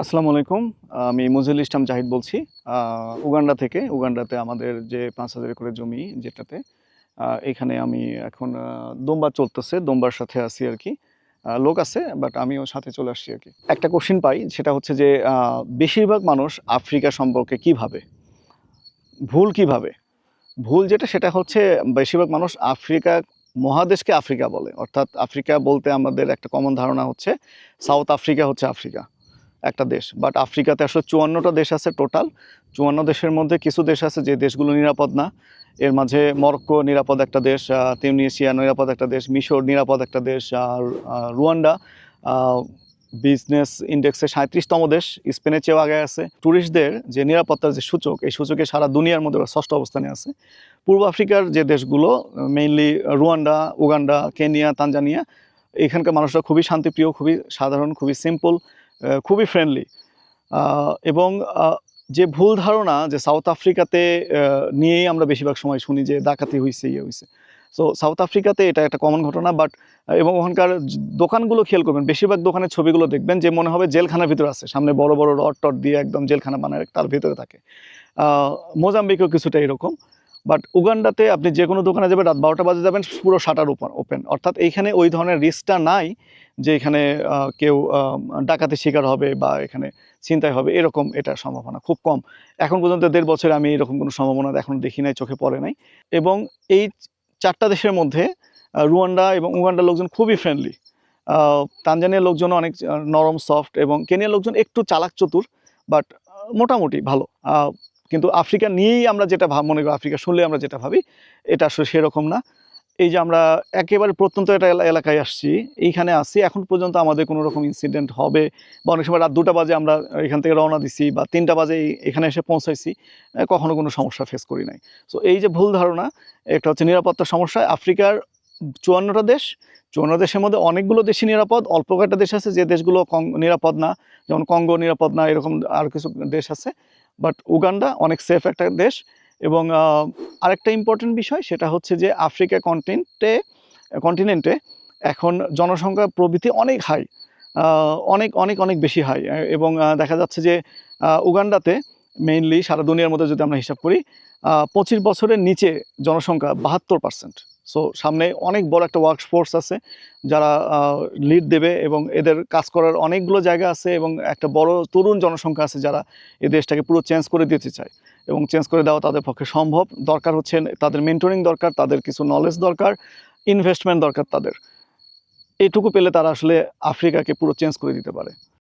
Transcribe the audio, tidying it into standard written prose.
আসসালামু আলাইকুম। আমি মজিদুল ইসলাম জাহিদ বলছি। উগান্ডা থেকে। উগান্ডাতে আমাদের যে ৫,০০০ একরের জমি যেটাতে এখানে আমি এখন দুম্বা চলতেছে। দুম্বার সাথে আছি আরকি। লোক আছে বাট আমিও সাথে চলে আসছি আরকি। একটা কোয়েশ্চেন পাই সেটা হচ্ছে যে বেশিরভাগ মানুষ আফ্রিকা সম্পর্কে কি ভাবে? ভুল কি ভাবে? ভুল যেটা সেটা হচ্ছে বেশিরভাগ মানুষ আফ্রিকা মহাদেশকে আফ্রিকা বলে। অর্থাৎ আফ্রিকা বলতে আমাদের একটা কমন ধারণা হচ্ছে সাউথ আফ্রিকা হচ্ছে আফ্রিকা। একটা দেশ। বাট আফ্রিকাতে আসলে ৫৪ টা দেশ আছে টোটাল। ৫৪ দেশের মধ্যে কিছু দেশ আছে যে দেশগুলো নিরাপদ না। এর মাঝে মরক্কো নিরাপদ একটা দেশ, তিউনিসিয়া নিরাপদ একটা দেশ, মিশর নিরাপদ একটা দেশ, আর রুয়ান্ডা আ বিজনেস ইন্ডেক্সে ৩৭তম দেশ, স্পেনের চেয়েও আগায় আছে। টুরিস্টদের যে নিরাপত্তার যে সূচক, এই সূচকে সারা দুনিয়ার মধ্যে ওরা ৬ষ্ঠ অবস্থানে আছে। পূর্ব আফ্রিকার যে দেশগুলো mainly Rwanda, Uganda, Kenya, Tanzania, এখানকার মানুষরা খুবই শান্তিপ্রিয়, খুবই সাধারণ, খুবই সিম্পল, খুবই ফ্রেন্ডলি। এবং যে ভুল ধারণা যে সাউথ আফ্রিকাতে নিয়েই আমরা বেশিরভাগ সময় শুনি যে ডাকাতি হইছে, ইয়ে হইছে। সো সাউথ আফ্রিকাতে এটা একটা কমন ঘটনা, বাট এবং ওখানকার দোকানগুলো খেয়াল করবেন, বেশিরভাগ দোকানের ছবিগুলো দেখবেন যে মনে হবে জেলখানার ভিতরে আছে। সামনে বড়, বড় রড-টড দিয়ে একদম জেলখানা বানায় তার ভেতরে থাকে। আ মোজাম্বিকেও কিছুটা এরকম। বাট উগান্ডাতে আপনি যেকোনো দোকানে যাবেন, রাত ১২টা বাজে যাবেন, পুরো শাটার ওপেন। অর্থাৎ এইখানে ওই ধরনের রিস্কটা নাই যে এখানে কেউ ডাকাতির শিকার হবে বা এখানে ছিনতাই হবে, এরকম এটার সম্ভাবনা খুব কম। এখন পর্যন্ত ১.৫ বছরে আমি এরকম কোনো সম্ভাবনা এখনো দেখি নাই, চোখে পড়ে নাই। এবং এই ৪ টা দেশের মধ্যে রুয়ান্ডা এবং উগান্ডার লোকজন খুবই ফ্রেন্ডলি। আ তানজানিয়ার লোকজনও অনেক নরম, সফট, এবং কেনিয়ার লোকজন একটু চালাক চতুর, বাট মোটামুটি ভালো। কিন্তু আফ্রিকা নিয়েই আমরা যেটা মনে করি, আফ্রিকা শুনলে আমরা যেটা ভাবি, এটা আসলে সেরকম না। এই যে আমরা একেবারে প্রত্যন্ত একটা এলাকায় আসছি, এইখানে আছি, এখন পর্যন্ত আমাদের কোনো রকম ইনসিডেন্ট হবে বা অনেক সময় রাত ২টা বাজে আমরা এখান থেকে রওনা দিছি বা ৩টা বাজে এখানে এসে পৌঁছাইছি, কখনো কোনো সমস্যা ফেস করি নাই। সো এই যে ভুল ধারণা, একটা হচ্ছে নিরাপত্তার সমস্যা। আফ্রিকার ৫৪ টা দেশ, ৫৪ দেশের মধ্যে অনেকগুলো দেশই নিরাপদ। অল্প কয়েকটা দেশ আছে যে দেশগুলো নিরাপদ না, যেমন কঙ্গো নিরাপদ না, এরকম আরও কিছু দেশ আছে। বাট উগান্ডা অনেক সেফ একটা দেশ। এবং আরেকটা ইম্পর্টেন্ট বিষয় সেটা হচ্ছে যে আফ্রিকা কন্টিনেন্টে এখন জনসংখ্যা প্রবৃদ্ধি অনেক হাই, অনেক অনেক অনেক বেশি হাই। এবং দেখা যাচ্ছে যে উগান্ডাতে মেইনলি সারা দুনিয়ার মধ্যে যদি আমরা হিসাব করি, ২৫ বছরের নিচে জনসংখ্যা ৭২%। সো সামনে অনেক বড় একটা ওয়ার্কফোর্স আছে যারা লিড দেবে, এবং এদের কাজ করার অনেকগুলো জায়গা আছে, এবং একটা বড় তরুণ জনসংখ্যা আছে যারা এই দেশটাকে পুরো চেঞ্জ করে দিতে চায়, এবং চেঞ্জ করে দেওয়া তাদের পক্ষে সম্ভব। দরকার হচ্ছে তাদের মেন্টরিং দরকার, তাদের কিছু নলেজ দরকার, ইনভেস্টমেন্ট দরকার তাদের। এটুকু পেলে তারা আসলে আফ্রিকাকে পুরো চেঞ্জ করে দিতে পারে।